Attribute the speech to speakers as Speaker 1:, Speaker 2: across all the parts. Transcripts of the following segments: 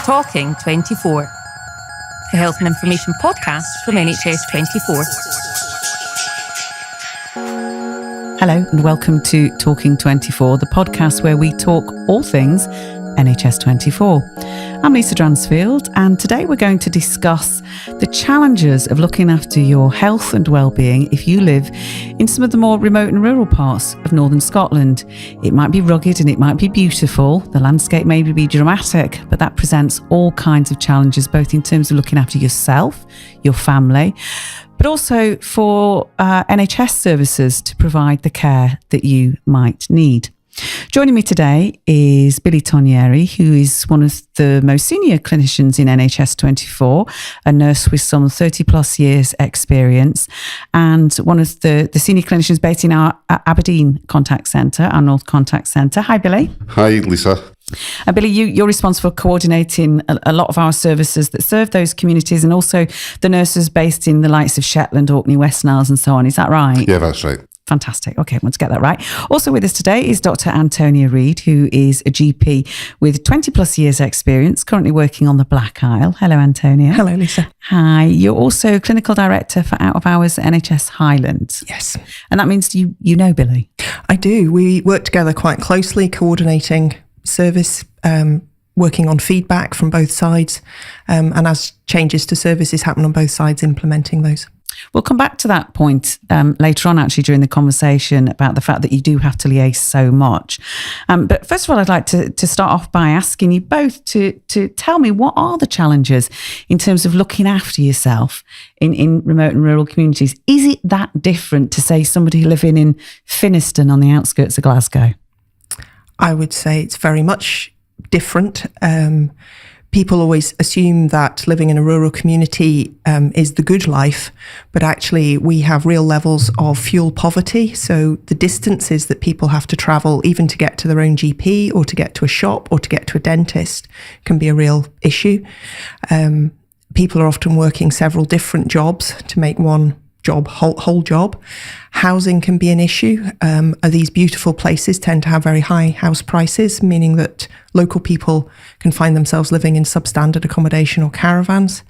Speaker 1: Talking 24, a health and information podcast from NHS 24.
Speaker 2: Hello and welcome to Talking 24, the podcast where we talk all things NHS 24. I'm Lisa Dransfield, and today we're going to discuss the challenges of looking after your health and well-being if you live in some of the more remote and rural parts of northern Scotland. It might be rugged and it might be beautiful. The landscape may be dramatic, but that presents all kinds of challenges, both in terms of looking after yourself, your family, but also for NHS services to provide the care that you might need. Joining me today is Billy Togneri, who is one of the most senior clinicians in NHS 24, a nurse with some 30 plus years experience, and one of the senior clinicians based in our Aberdeen contact centre, our North Contact Centre. Hi, Billy.
Speaker 3: Hi, Lisa.
Speaker 2: And Billy, you're responsible for coordinating a lot of our services that serve those communities, and also the nurses based in the likes of Shetland, Orkney, West Niles and so on. Is that right?
Speaker 3: Yeah, that's right.
Speaker 2: Fantastic. Okay, I want to get that right. Also with us today is Dr. Antonia Reed, who is a GP with 20 plus years experience, currently working on the Black Isle. Hello, Antonia.
Speaker 4: Hello, Lisa.
Speaker 2: Hi. You're also clinical director for out of hours at NHS Highland.
Speaker 4: Yes.
Speaker 2: And that means you know Billy.
Speaker 4: I do. We work together quite closely, coordinating service, working on feedback from both sides, and as changes to services happen on both sides, implementing those.
Speaker 2: We'll come back to that point later on, actually, during the conversation about the fact that you do have to liaise so much. But first of all, I'd like to start off by asking you both to tell me, what are the challenges in terms of looking after yourself in remote and rural communities? Is it that different to, say, somebody living in Finnieston on the outskirts of Glasgow?
Speaker 4: I would say it's very much different. People always assume that living in a rural community is the good life, but actually we have real levels of fuel poverty. So the distances that people have to travel, even to get to their own GP or to get to a shop or to get to a dentist, can be a real issue. People are often working several different jobs to make one job, whole job. Housing can be an issue. These beautiful places tend to have very high house prices, meaning that local people can find themselves living in substandard accommodation or caravans.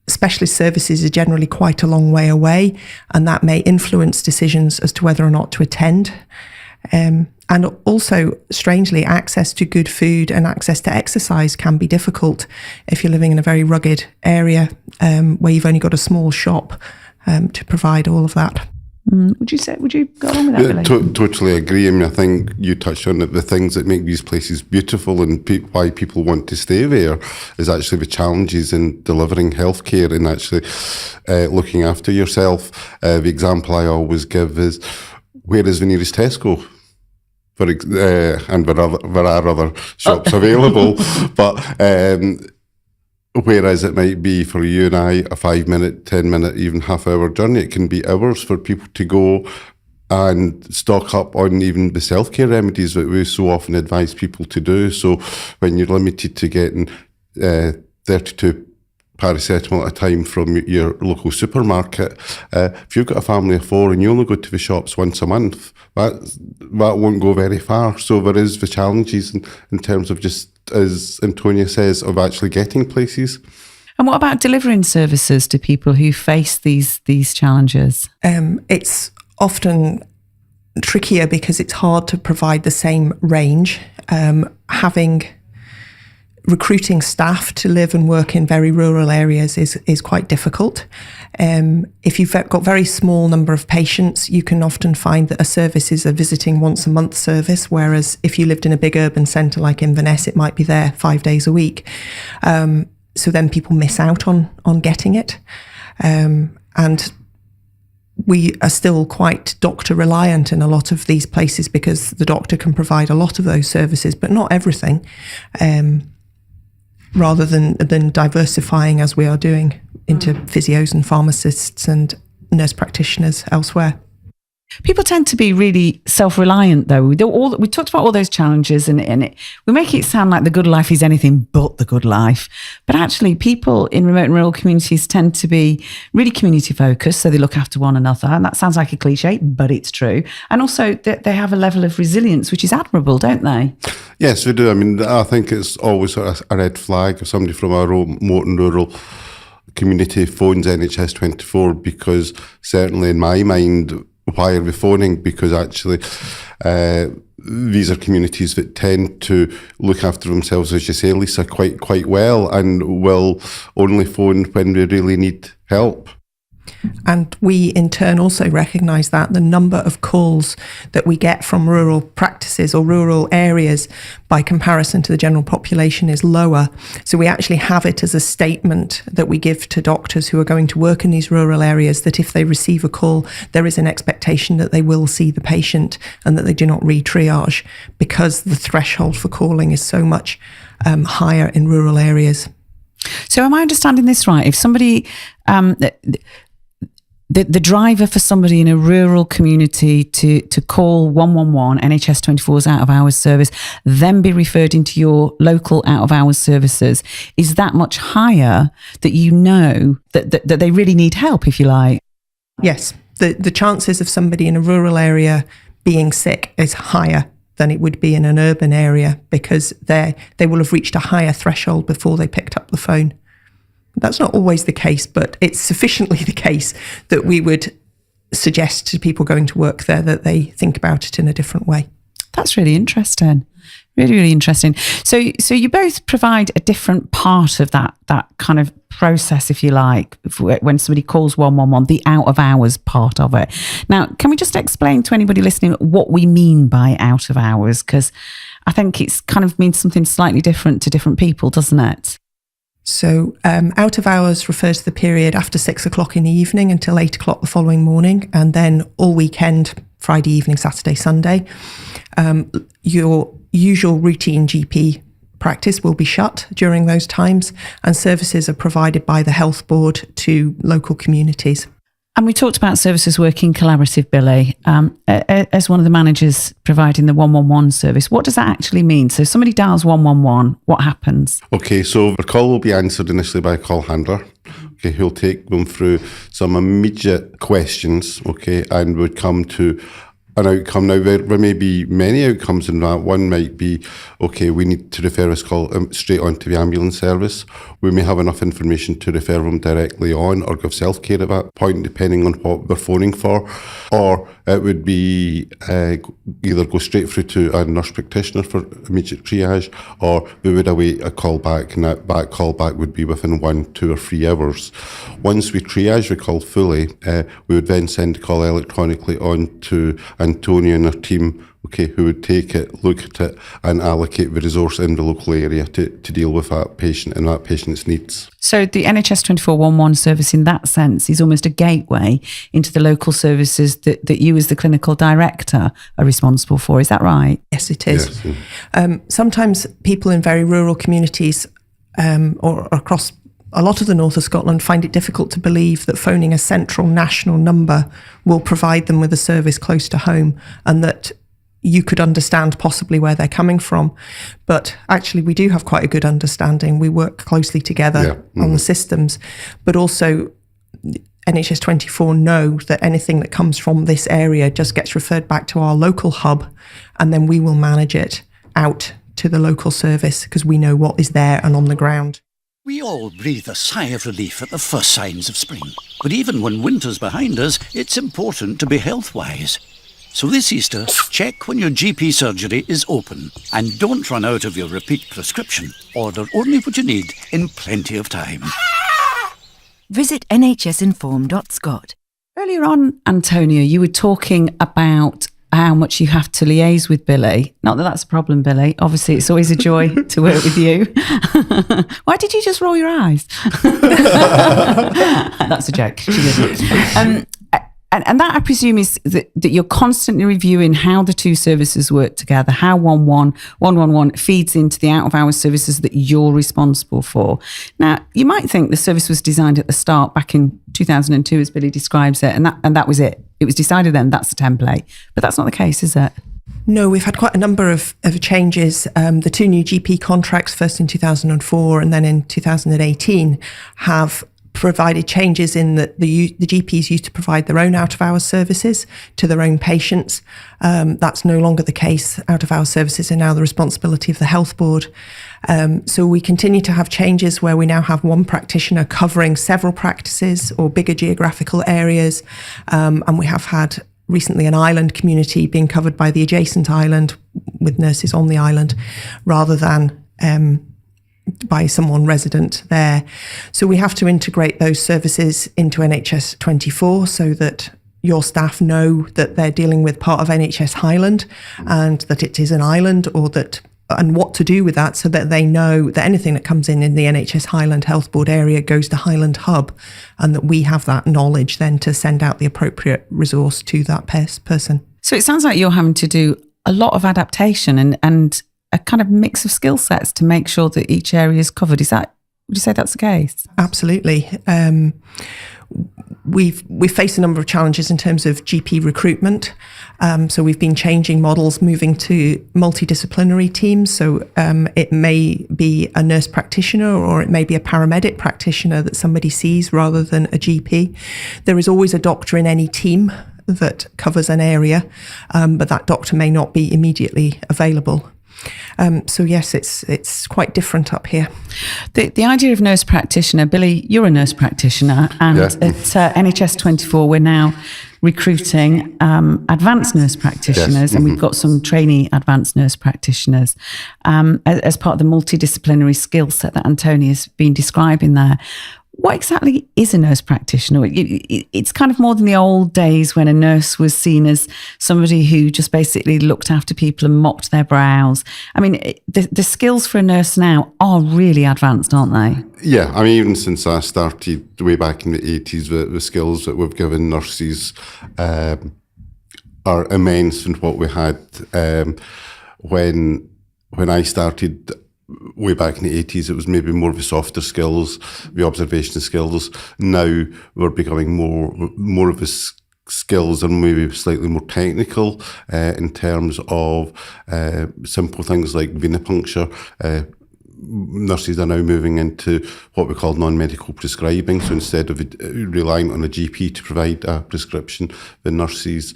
Speaker 4: Specialist services are generally quite a long way away, and that may influence decisions as to whether or not to attend. And also, strangely, access to good food and access to exercise can be difficult if you're living in a very rugged area where you've only got a small shop to provide all of that.
Speaker 2: Would you go along with that, Billy?
Speaker 3: Totally agree. I mean, I think you touched on it. The things that make these places beautiful and why people want to stay there is actually the challenges in delivering healthcare and actually looking after yourself. The example I always give is, where is the nearest Tesco? And there are other shops available, but whereas it might be for you and I a 5-minute, 10-minute, even half-hour journey, it can be hours for people to go and stock up on even the self-care remedies that we so often advise people to do. So when you're limited to getting 32 paracetamol at a time from your local supermarket, if you've got a family of 4 and you only go to the shops once a month, that won't go very far. So there is the challenges in terms of, just as Antonia says, of actually getting places.
Speaker 2: And what about delivering services to people who face these challenges?
Speaker 4: It's often trickier because it's hard to provide the same range. Recruiting staff to live and work in very rural areas is quite difficult. If you've got very small number of patients, you can often find that a service is a visiting once a month service, whereas if you lived in a big urban centre like Inverness, it might be there 5 days a week. So then people miss out on getting it. And we are still quite doctor reliant in a lot of these places because the doctor can provide a lot of those services, but not everything. Rather than diversifying as we are doing into physios and pharmacists and nurse practitioners elsewhere.
Speaker 2: People tend to be really self-reliant, though. We talked about all those challenges, and we make it sound like the good life is anything but the good life. But actually, people in remote and rural communities tend to be really community-focused, so they look after one another. And that sounds like a cliche, but it's true. And also, they have a level of resilience, which is admirable, don't they?
Speaker 3: Yes, we do. I mean, I think it's always a red flag if somebody from a remote and rural community phones NHS 24, because certainly in my mind, why are we phoning? Because actually these are communities that tend to look after themselves, as you say, Lisa, quite well, and will only phone when we really need help.
Speaker 4: And we in turn also recognise that the number of calls that we get from rural practices or rural areas by comparison to the general population is lower. So we actually have it as a statement that we give to doctors who are going to work in these rural areas, that if they receive a call, there is an expectation that they will see the patient and that they do not re-triage, because the threshold for calling is so much higher in rural areas.
Speaker 2: So am I understanding this right? If somebody... The driver for somebody in a rural community to call 111, NHS 24's out-of-hours service, then be referred into your local out-of-hours services, is that much higher that you know that they really need help, if you like?
Speaker 4: Yes. The chances of somebody in a rural area being sick is higher than it would be in an urban area, because they will have reached a higher threshold before they picked up the phone. That's not always the case, but it's sufficiently the case that we would suggest to people going to work there that they think about it in a different way.
Speaker 2: That's really interesting. Really, really interesting. So you both provide a different part of that kind of process, if you like, when somebody calls 111, the out of hours part of it. Now, can we just explain to anybody listening what we mean by out of hours? Because I think it's kind of means something slightly different to different people, doesn't it?
Speaker 4: So out of hours refers to the period after 6 o'clock in the evening until 8 o'clock the following morning, and then all weekend, Friday evening, Saturday, Sunday. Your usual routine GP practice will be shut during those times, and services are provided by the health board to local communities.
Speaker 2: And we talked about services working collaborative, Billy. As one of the managers providing the 111 service, what does that actually mean? So somebody dials 111, what happens?
Speaker 3: Okay, so the call will be answered initially by a call handler, okay, who'll take them through some immediate questions, okay, and would come to an outcome. Now, there may be many outcomes in that. One might be, okay, we need to refer this call straight on to the ambulance service. We may have enough information to refer them directly on or give self-care at that point, depending on what we're phoning for. Or it would be either go straight through to a nurse practitioner for immediate triage, or we would await a call back, and that call back would be within 1, 2 or 3 hours. Once we triage the call fully, we would then send the call electronically on to Antonia and her team, okay, who would take it, look at it, and allocate the resource in the local area to deal with that patient and that patient's needs.
Speaker 2: So the NHS 2411 service in that sense is almost a gateway into the local services that you as the clinical director are responsible for. Is that right?
Speaker 4: Yes, it is.
Speaker 3: Yes.
Speaker 4: Sometimes people in very rural communities or across a lot of the north of Scotland find it difficult to believe that phoning a central national number will provide them with a service close to home, and that you could understand possibly where they're coming from. But actually, we do have quite a good understanding. We work closely together on the systems, but also NHS 24 know that anything that comes from this area just gets referred back to our local hub, and then we will manage it out to the local service because we know what is there and on the ground.
Speaker 5: We all breathe a sigh of relief at the first signs of spring. But even when winter's behind us, it's important to be health-wise. So this Easter, check when your GP surgery is open. And don't run out of your repeat prescription. Order only what you need in plenty of time.
Speaker 6: Visit nhsinform.scot.
Speaker 2: Earlier on, Antonia, you were talking about how much you have to liaise with Billy. Not that that's a problem, Billy. Obviously, it's always a joy to work with you. Why did you just roll your eyes? That's a joke. She didn't. And that, I presume, is that you're constantly reviewing how the two services work together, how 111 feeds into the out-of-hours services that you're responsible for. Now, you might think the service was designed at the start back in 2002, as Billy describes it, and that was it. It was decided then, that's the template. But that's not the case, is it?
Speaker 4: No, we've had quite a number of changes. The 2 new GP contracts, first in 2004 and then in 2018, have provided changes in that the GPs used to provide their own out-of-hours services to their own patients. That's no longer the case. Out-of-hours services are now the responsibility of the health board. So we continue to have changes where we now have one practitioner covering several practices or bigger geographical areas. And we have had recently an island community being covered by the adjacent island with nurses on the island rather than by someone resident there. So we have to integrate those services into NHS 24 so that your staff know that they're dealing with part of NHS Highland and that it is an island, or that, and what to do with that, so that they know that anything that comes in the NHS Highland Health Board area goes to Highland Hub, and that we have that knowledge then to send out the appropriate resource to that person.
Speaker 2: So it sounds like you're having to do a lot of adaptation and a kind of mix of skill sets to make sure that each area is covered. Would you say that's the case?
Speaker 4: Absolutely. We've faced a number of challenges in terms of GP recruitment. So we've been changing models, moving to multidisciplinary teams. So it may be a nurse practitioner or it may be a paramedic practitioner that somebody sees rather than a GP. There is always a doctor in any team that covers an area, but that doctor may not be immediately available. So yes, it's quite different up here.
Speaker 2: The idea of nurse practitioner, Billy, you're a nurse practitioner, and at NHS 24 we're now recruiting advanced nurse practitioners, and we've got some trainee advanced nurse practitioners as part of the multidisciplinary skill set that Antonia's been describing there. What exactly is a nurse practitioner? It's kind of more than the old days when a nurse was seen as somebody who just basically looked after people and mopped their brows. I mean, the skills for a nurse now are really advanced, aren't they?
Speaker 3: Yeah, I mean, even since I started way back in the 80s, the skills that we've given nurses are immense from what we had when I started. Way back in the 80s, it was maybe more of the softer skills, the observation skills. Now we're becoming more of the skills and maybe slightly more technical in terms of simple things like venipuncture. Nurses are now moving into what we call non-medical prescribing. So instead of relying on a GP to provide a prescription, the nurses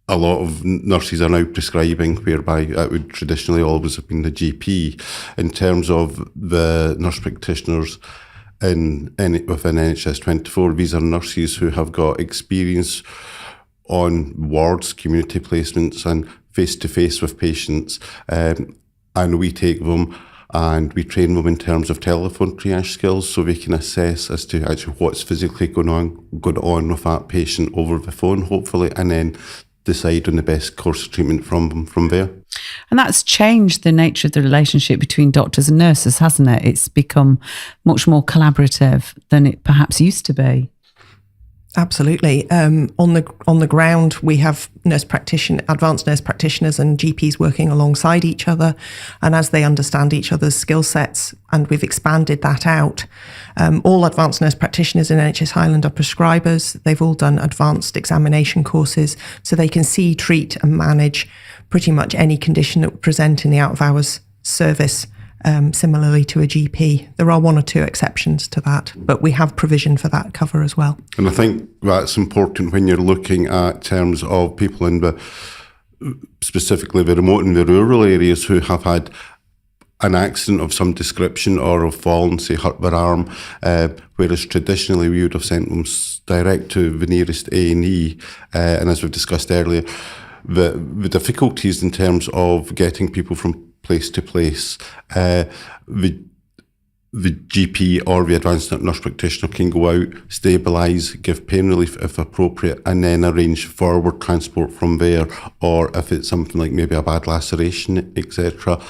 Speaker 3: a lot of nurses are now prescribing, whereby it would traditionally always have been the GP. In terms of the nurse practitioners within NHS 24, these are nurses who have got experience on wards, community placements, and face-to-face with patients. And we take them and we train them in terms of telephone triage skills, so we can assess as to actually what's physically going on with that patient over the phone, hopefully, and then decide on the best course of treatment from there.
Speaker 2: And that's changed the nature of the relationship between doctors and nurses, hasn't it? It's become much more collaborative than it perhaps used to be.
Speaker 4: Absolutely. On the ground, we have advanced nurse practitioners and GPs working alongside each other. And as they understand each other's skill sets, and we've expanded that out, all advanced nurse practitioners in NHS Highland are prescribers. They've all done advanced examination courses, so they can see, treat and manage pretty much any condition that would present in the out-of-hours service. Similarly to a GP. There are one or two exceptions to that, but we have provision for that cover as well.
Speaker 3: And I think that's important when you're looking at terms of people in specifically the remote and the rural areas who have had an accident of some description or have fallen, say, hurt their arm, whereas traditionally we would have sent them direct to the nearest A&E, and as we've discussed earlier, the difficulties in terms of getting people from place to place, the GP or the advanced nurse practitioner can go out, stabilise, give pain relief if appropriate, and then arrange forward transport from there, or if it's something like maybe a bad laceration, etc.,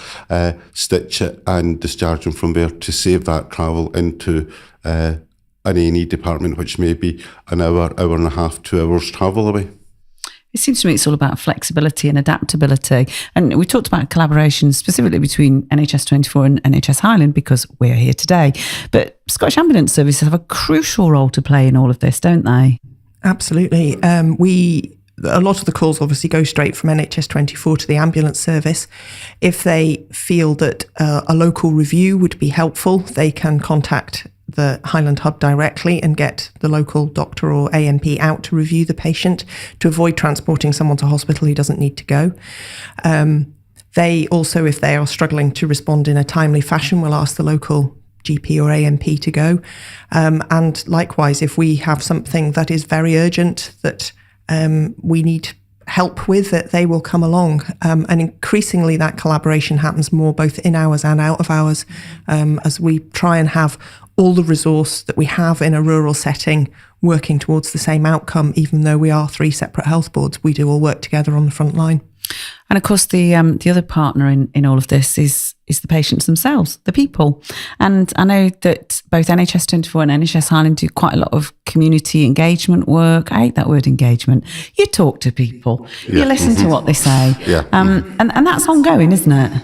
Speaker 3: stitch it and discharge them from there to save that travel into an A&E department, which may be an hour and a half, 2 hours travel away.
Speaker 2: It seems to me it's all about flexibility and adaptability. And we talked about collaboration specifically between NHS 24 and NHS Highland because we're here today. But Scottish Ambulance Services have a crucial role to play in all of this, don't they?
Speaker 4: Absolutely. A lot of the calls obviously go straight from NHS 24 to the ambulance service. If they feel that a local review would be helpful, they can contact the Highland hub directly and get the local doctor or AMP out to review the patient to avoid transporting someone to hospital who doesn't need to go. They also, if they are struggling to respond in a timely fashion, will ask the local GP or AMP to go. And likewise, if we have something that is very urgent that we need help with, that they will come along. And increasingly that collaboration happens more both in hours and out of hours, as we try and have all the resource that we have in a rural setting working towards the same outcome. Even though we are 3 separate health boards, we do all work together on the front line.
Speaker 2: And of course, the other partner in all of this is the patients themselves, the people. And I know that both NHS 24 and NHS Highland do quite a lot of community engagement work. I hate that word engagement. You talk to people, you listen to what they say.
Speaker 3: Yeah.
Speaker 2: And that's ongoing, isn't it?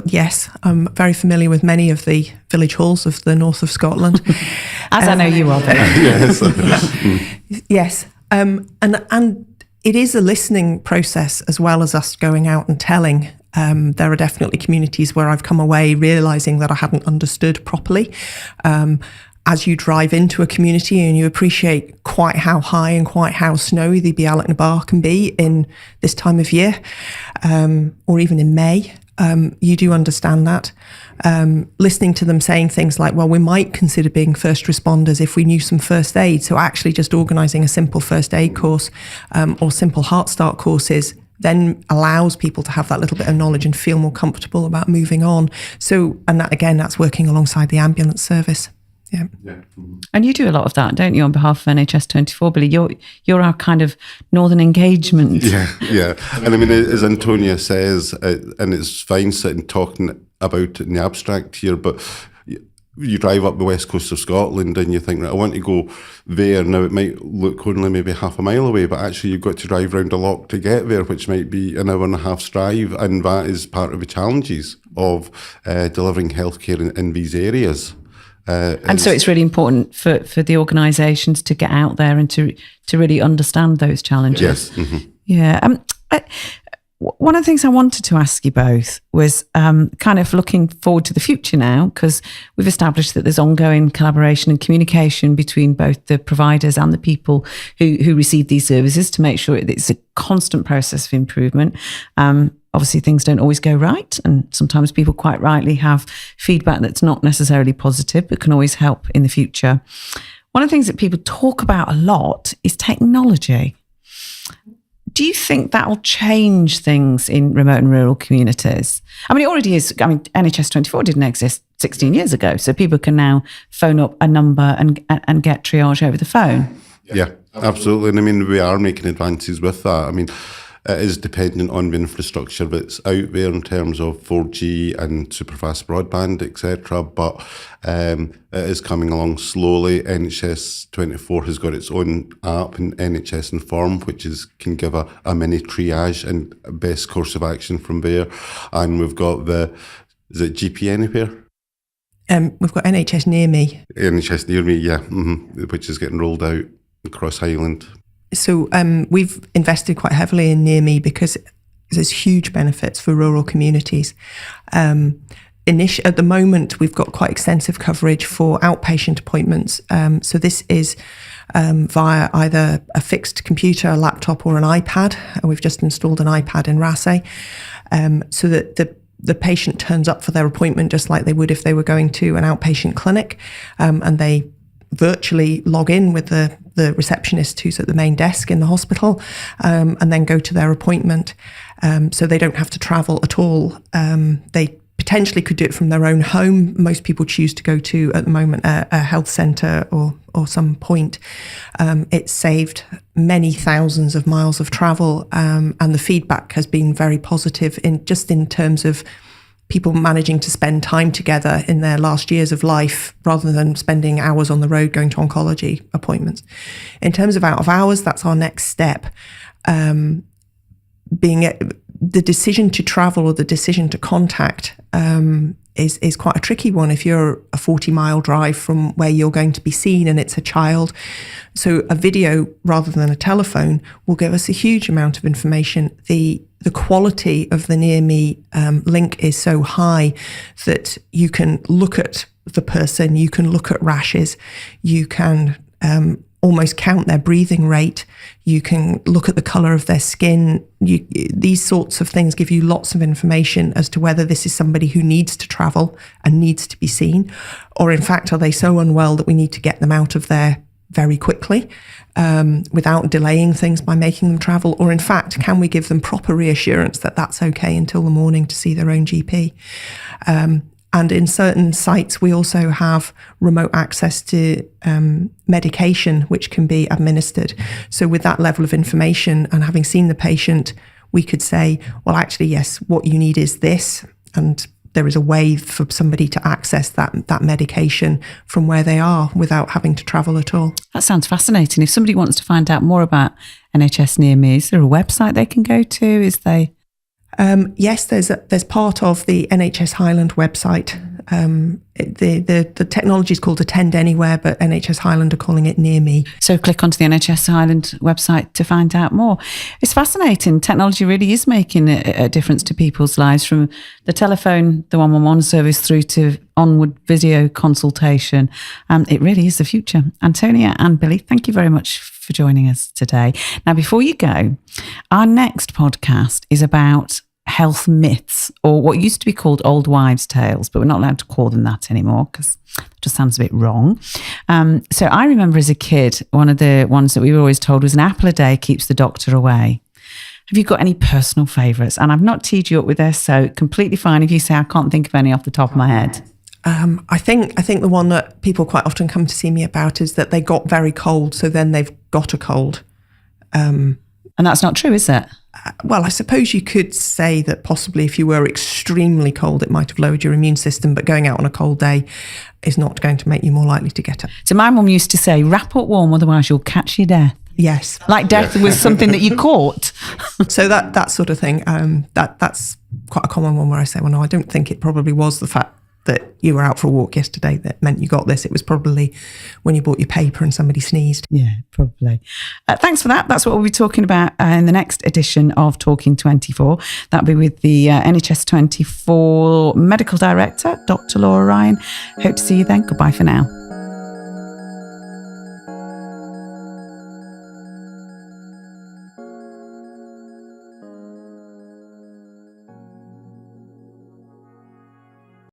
Speaker 4: Yes, I'm very familiar with many of the village halls of the north of Scotland.
Speaker 2: As I know you are.
Speaker 3: Yes.
Speaker 4: Yes. And it is a listening process as well as us going out and telling. There are definitely communities where I've come away realising that I hadn't understood properly. As you drive into a community and you appreciate quite how high and quite how snowy the Bealach na Bar can be in this time of year, or even in May, you do understand that. Listening to them saying things like, well, we might consider being first responders if we knew some first aid. So actually just organising a simple first aid course or simple heart start courses then allows people to have that little bit of knowledge and feel more comfortable about moving on. So, and that again, that's working alongside the ambulance service. Yeah.
Speaker 2: And you do a lot of that, don't you, on behalf of NHS 24, Billy? You're our kind of northern engagement.
Speaker 3: Yeah. And I mean, as Antonia says, and it's fine sitting talking about it in the abstract here, but you drive up the west coast of Scotland and you think, right, I want to go there. Now, it might look only maybe half a mile away, but actually you've got to drive round a loch to get there, which might be an hour and a half's drive. And that is part of the challenges of delivering healthcare in these areas.
Speaker 2: And so it's really important for the organisations to get out there and to really understand those challenges.
Speaker 3: Yes. Mm-hmm.
Speaker 2: Yeah. One of the things I wanted to ask you both was kind of looking forward to the future now, because we've established that there's ongoing collaboration and communication between both the providers and the people who receive these services to make sure it's a constant process of improvement. Obviously, things don't always go right, and sometimes people quite rightly have feedback that's not necessarily positive, but can always help in the future. One of the things that people talk about a lot is technology. Do you think that'll change things in remote and rural communities? I mean, it already is. I mean, NHS 24 didn't exist 16 years ago, so people can now phone up a number and get triage over the phone. Yeah,
Speaker 3: absolutely. And I mean, we are making advances with that. I mean, it is dependent on the infrastructure that's out there in terms of 4G and superfast broadband, etc. But it is coming along slowly. NHS 24 has got its own app, in NHS Inform, which can give a mini triage and best course of action from there. And we've got is it GP Anywhere?
Speaker 4: We've got NHS NearMe.
Speaker 3: NHS NearMe, yeah, which is getting rolled out across Highland.
Speaker 4: So we've invested quite heavily in NearMe because there's huge benefits for rural communities. At the moment, we've got quite extensive coverage for outpatient appointments. So this is via either a fixed computer, a laptop or an iPad. We've just installed an iPad in Rassay so that the patient turns up for their appointment just like they would if they were going to an outpatient clinic, and they virtually log in with the receptionist who's at the main desk in the hospital, and then go to their appointment. So they don't have to travel at all. They potentially could do it from their own home. Most people choose to go to, at the moment, a health centre or some point. It's saved many thousands of miles of travel, and the feedback has been very positive in terms of people managing to spend time together in their last years of life rather than spending hours on the road going to oncology appointments. In terms of out of hours, that's our next step. The decision to travel or the decision to contact is quite a tricky one if you're a 40-mile drive from where you're going to be seen and it's a child. So a video rather than a telephone will give us a huge amount of information. The quality of the NearMe link is so high that you can look at the person. You can look at rashes. You can almost count their breathing rate. You can look at the colour of their skin. These sorts of things give you lots of information as to whether this is somebody who needs to travel and needs to be seen, or in fact, are they so unwell that we need to get them out of there very quickly without delaying things by making them travel, or in fact, can we give them proper reassurance that that's okay until the morning to see their own GP? And in certain sites, we also have remote access to medication, which can be administered. So with that level of information and having seen the patient, we could say, well, actually, yes, what you need is this. And there is a way for somebody to access that medication from where they are without having to travel at all.
Speaker 2: That sounds fascinating. If somebody wants to find out more about NHS NearMe, is there a website they can go to?
Speaker 4: Yes, there's part of the NHS Highland website. The technology is called Attend Anywhere, but NHS Highland are calling it NearMe.
Speaker 2: So click onto the NHS Highland website to find out more. It's fascinating. Technology really is making a difference to people's lives, from the telephone, the 111 service, through to onward video consultation. It really is the future. Antonia and Billy, thank you very much for joining us today. Now, before you go, our next podcast is about health myths, or what used to be called old wives' tales, but we're not allowed to call them that anymore because it just sounds a bit wrong. So I remember as a kid, one of the ones that we were always told was an apple a day keeps the doctor away. Have you got any personal favourites? And I've not teed you up with this, so completely fine if you say I can't think of any off the top of my head.
Speaker 4: I think the one that people quite often come to see me about is that they got very cold, so then they've got a cold.
Speaker 2: And that's not true, is it?
Speaker 4: Well, I suppose you could say that possibly if you were extremely cold, it might have lowered your immune system, but going out on a cold day is not going to make you more likely to get it.
Speaker 2: So my mum used to say, wrap up warm, otherwise you'll catch your death.
Speaker 4: Yes.
Speaker 2: Like death was something that you caught.
Speaker 4: So that sort of thing, that's quite a common one where I say, well, no, I don't think it probably was the fact that you were out for a walk yesterday that meant you got this. It was probably when you bought your paper and somebody sneezed.
Speaker 2: Yeah, probably. Thanks for that. That's what we'll be talking about in the next edition of Talking 24. That'll be with the NHS 24 Medical Director, Dr. Laura Ryan. Hope to see you then. Goodbye for now.